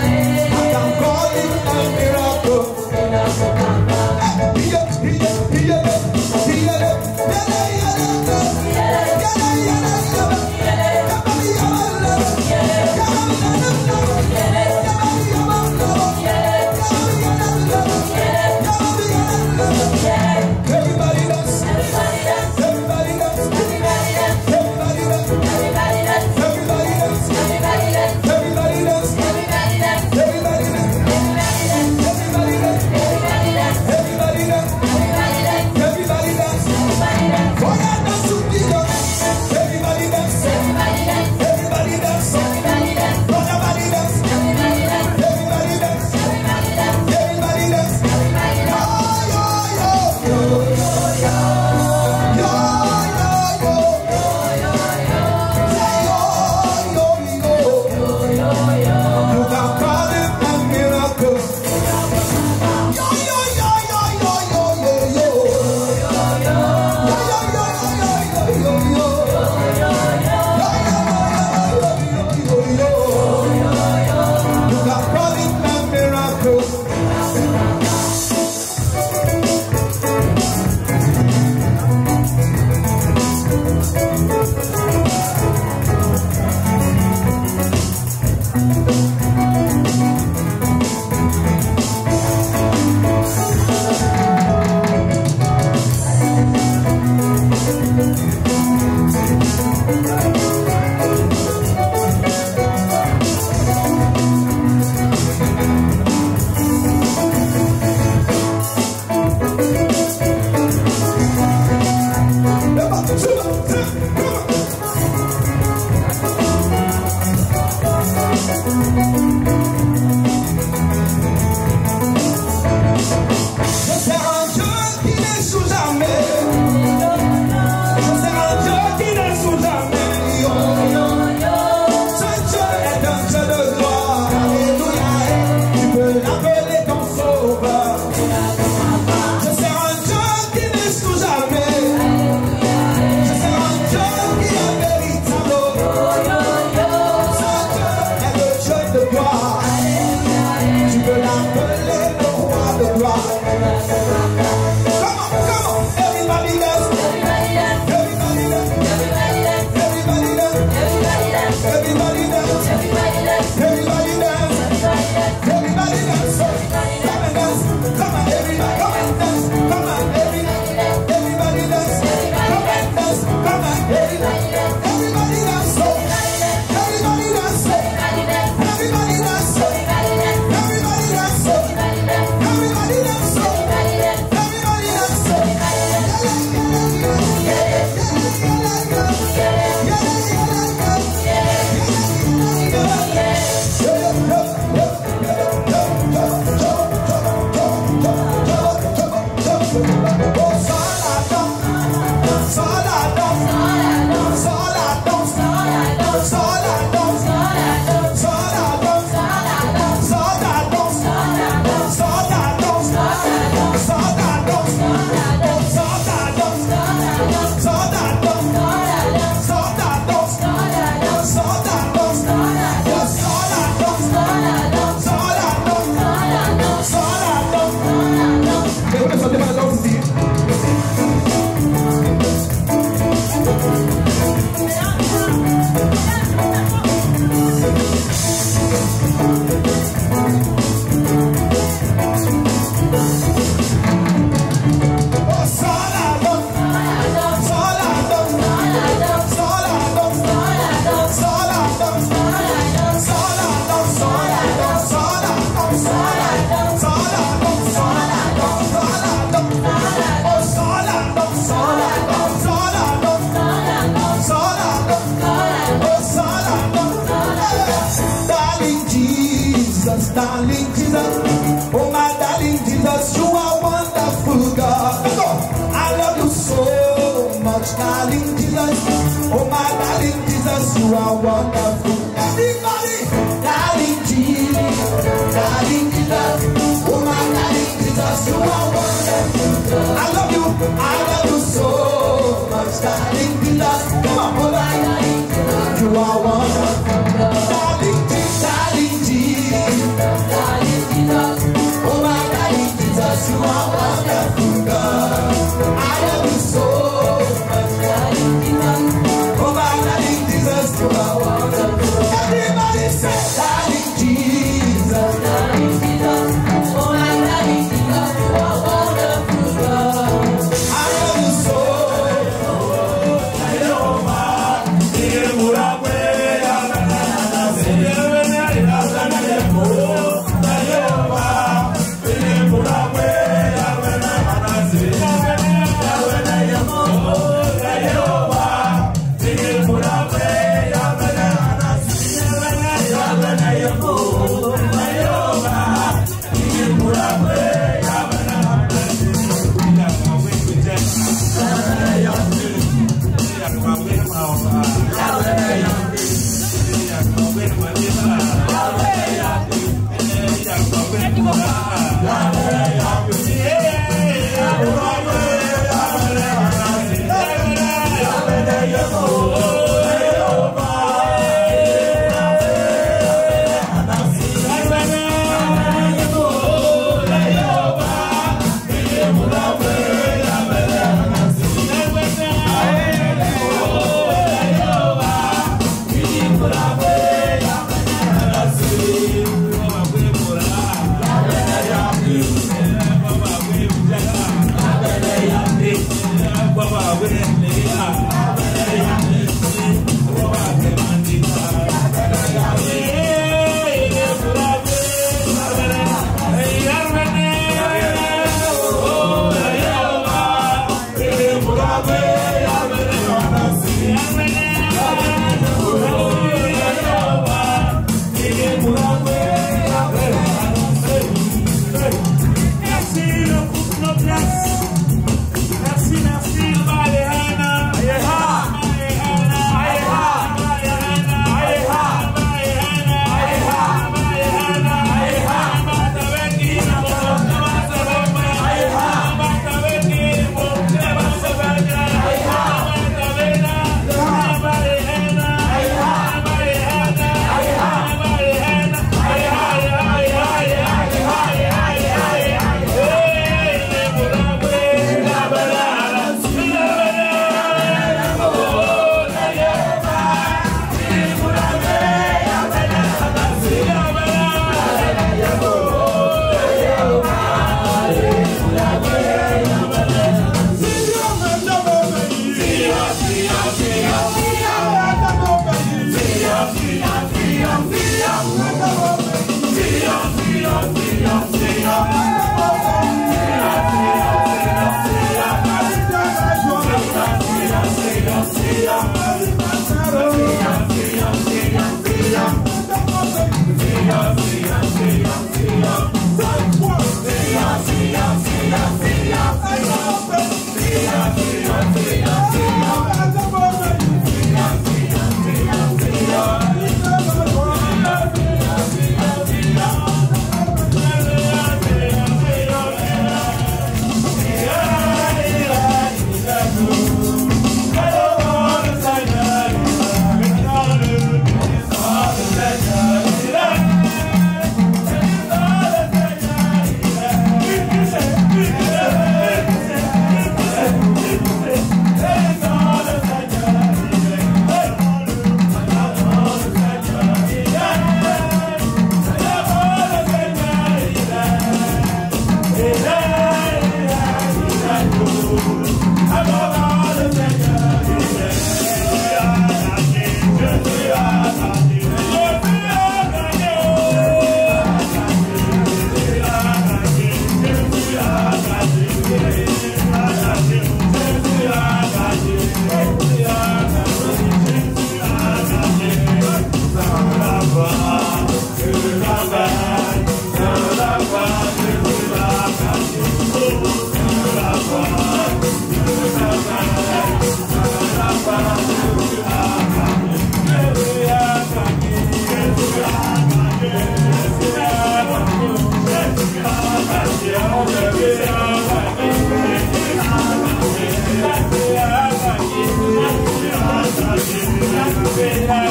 Everybody dance. Everybody dance. Everybody dance. Everybody dance. Come and dance. Come on, everybody. Come and dance. Come on, everybody. Everybody dance. Come and dance. Come on, everybody. Everybody dance. Everybody dance. Everybody dance. Everybody dance. Everybody dance. Everybody dance. Darling Jesus, oh my darling Jesus, you are wonderful, God. I love you so much, darling Jesus. Oh my darling Jesus, you are wonderful. Everybody, darling Jesus, oh my darling Jesus, you are wonderful. I love you so much, darling Jesus. Come on, oh my darling Jesus, you are wonderful. Darling Jesus, oh my darling Jesus, you are wonderful, God. I love you so much, darling Jesus. Oh my darling Jesus, you are wonderful. Everybody say, darling Jesus, oh my darling Jesus, you are wonderful, God. I love you so.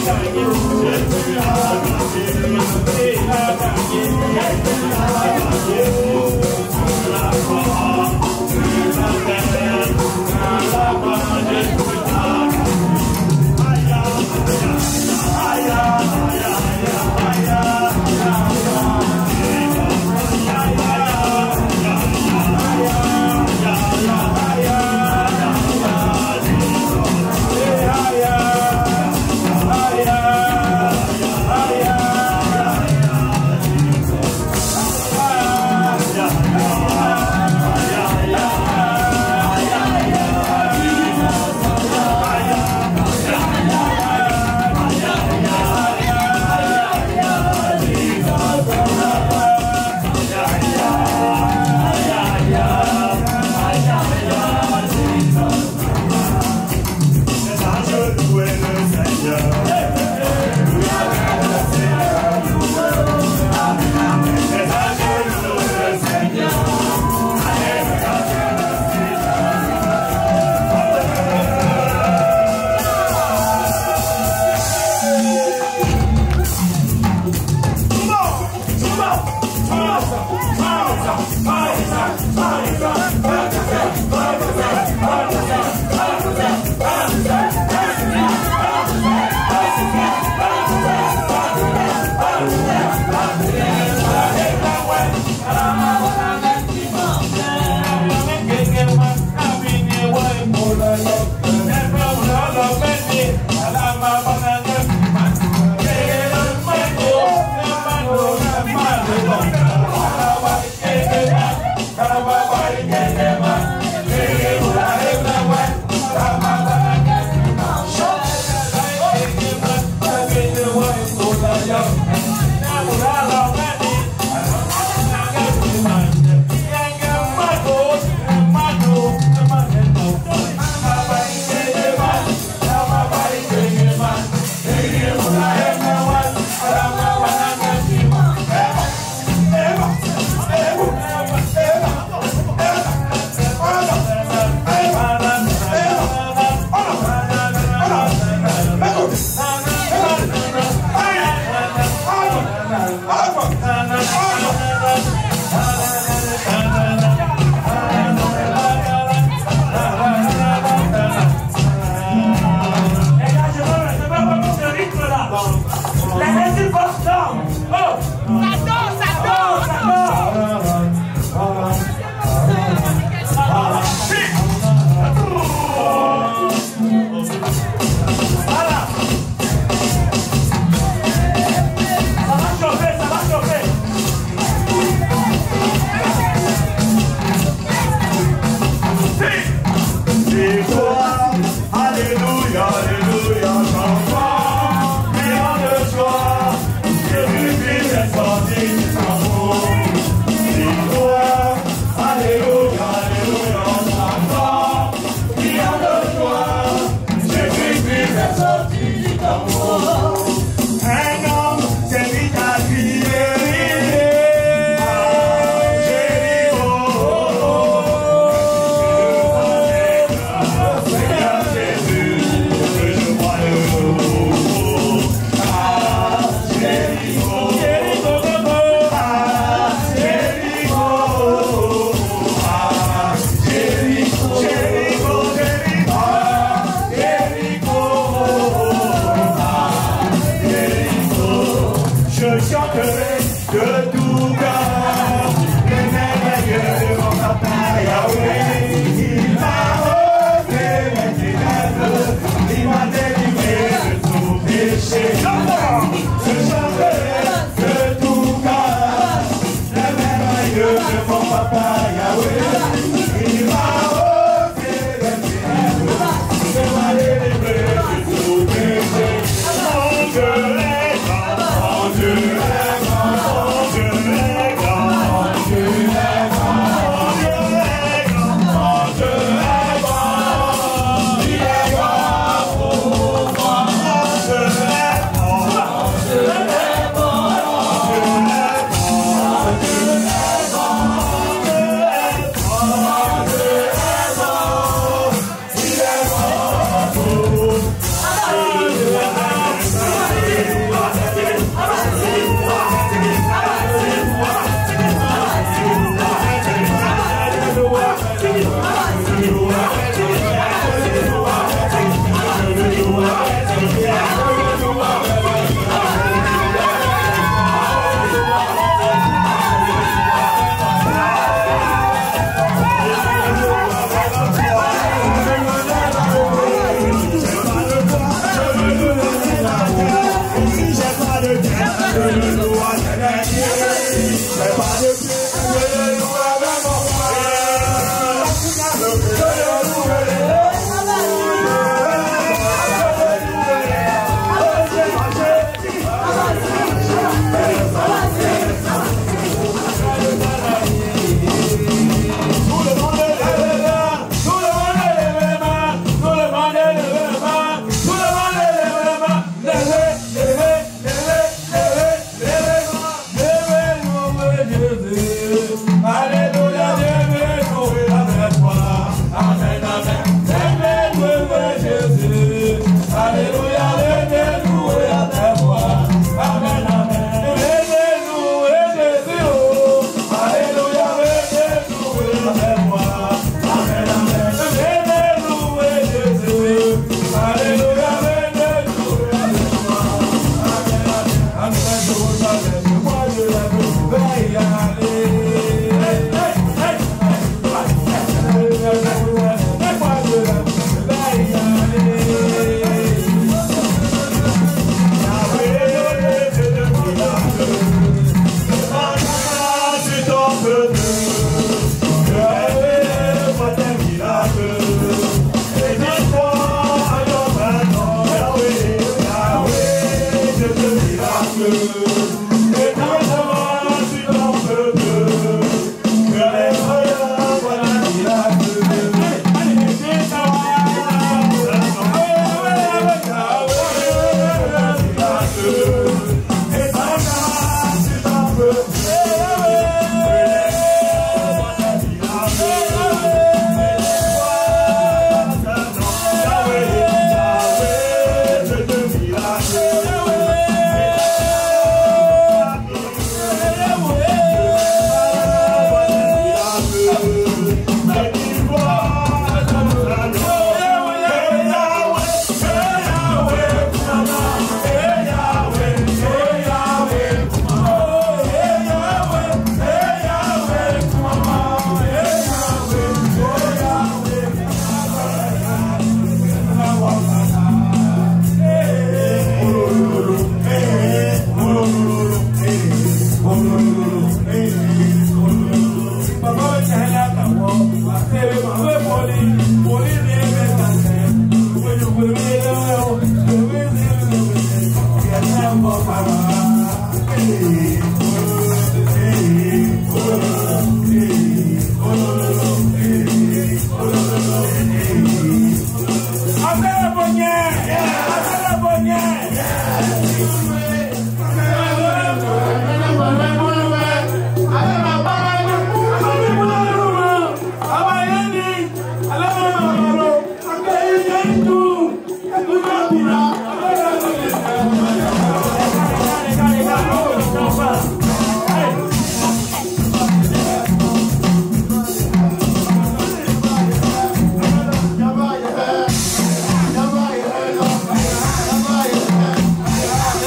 Yeah.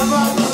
Never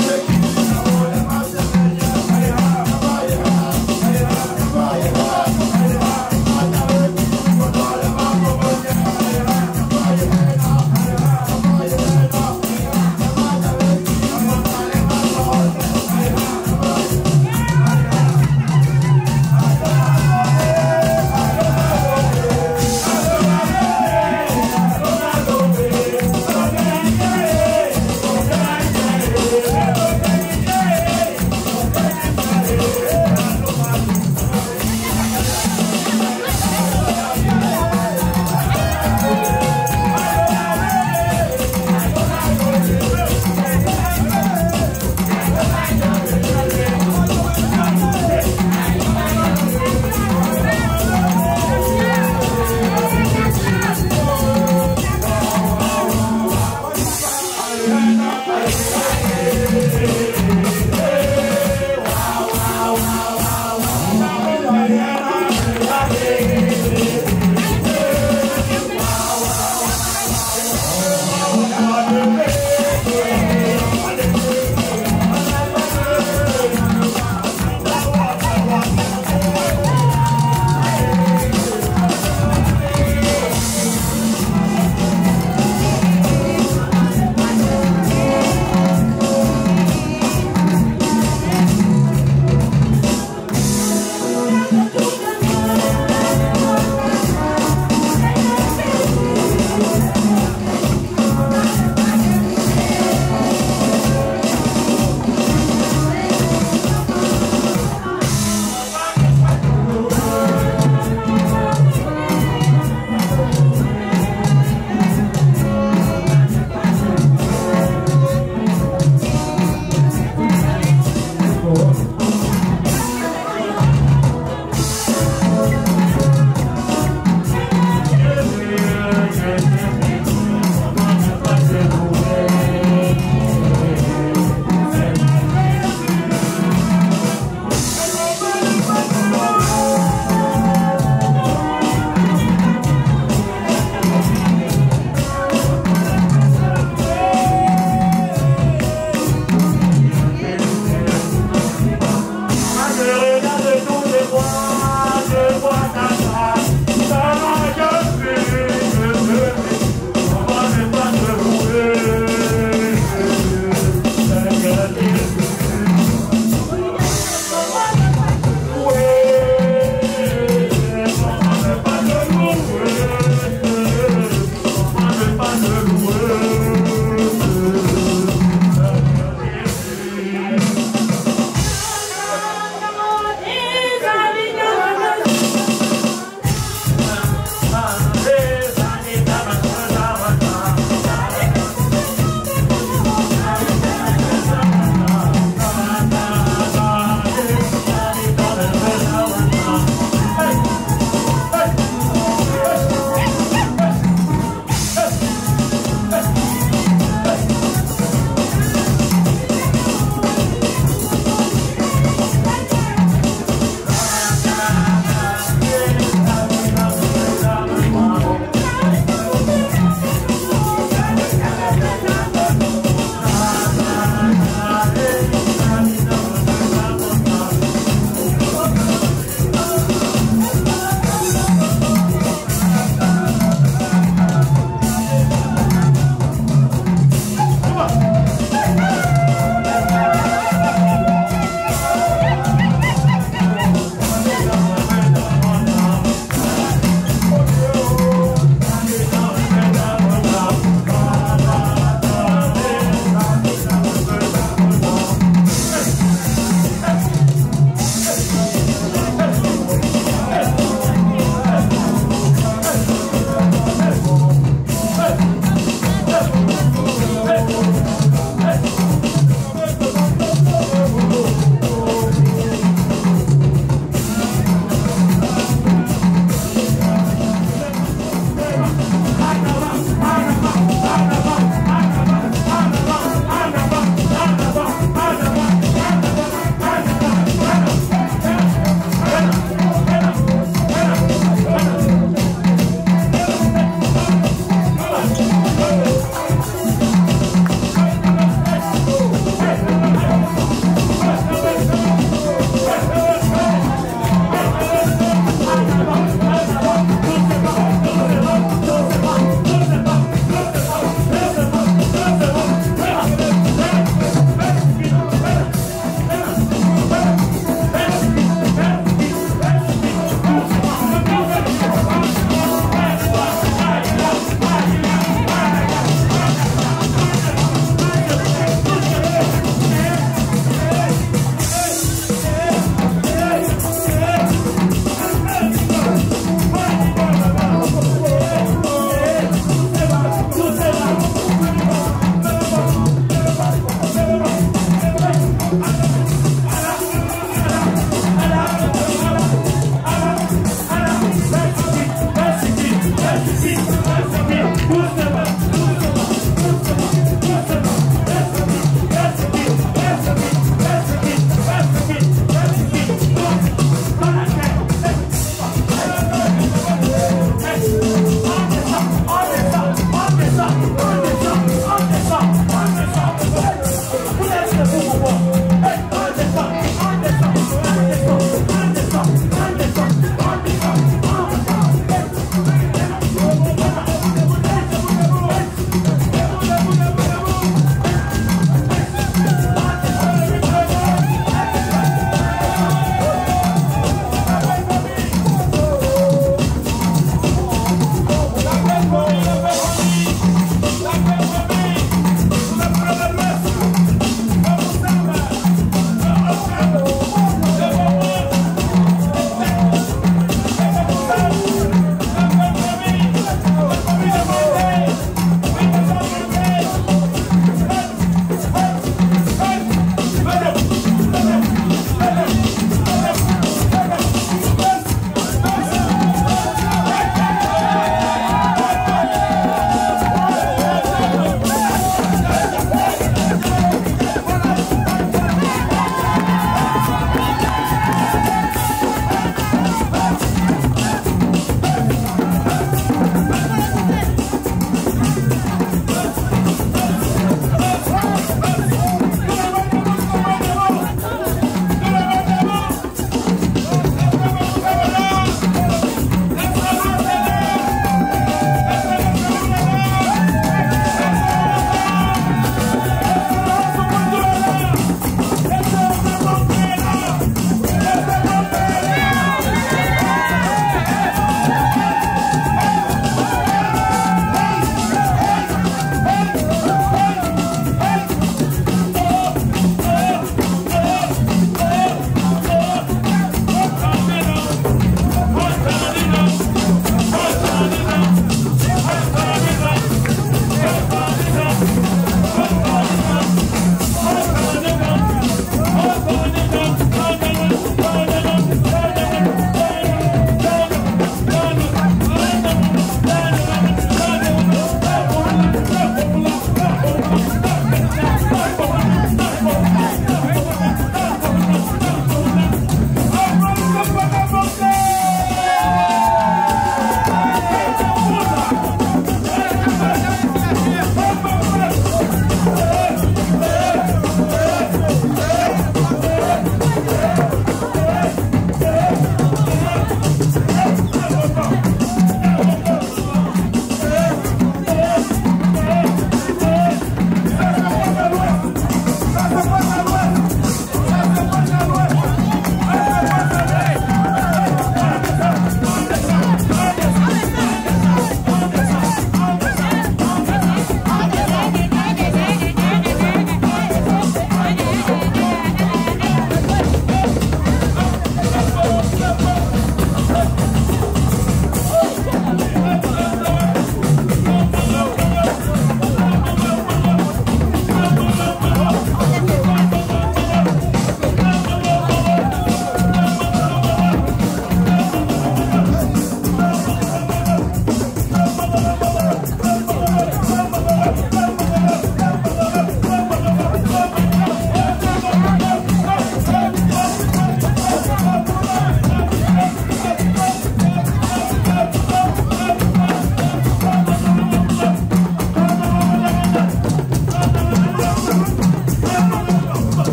I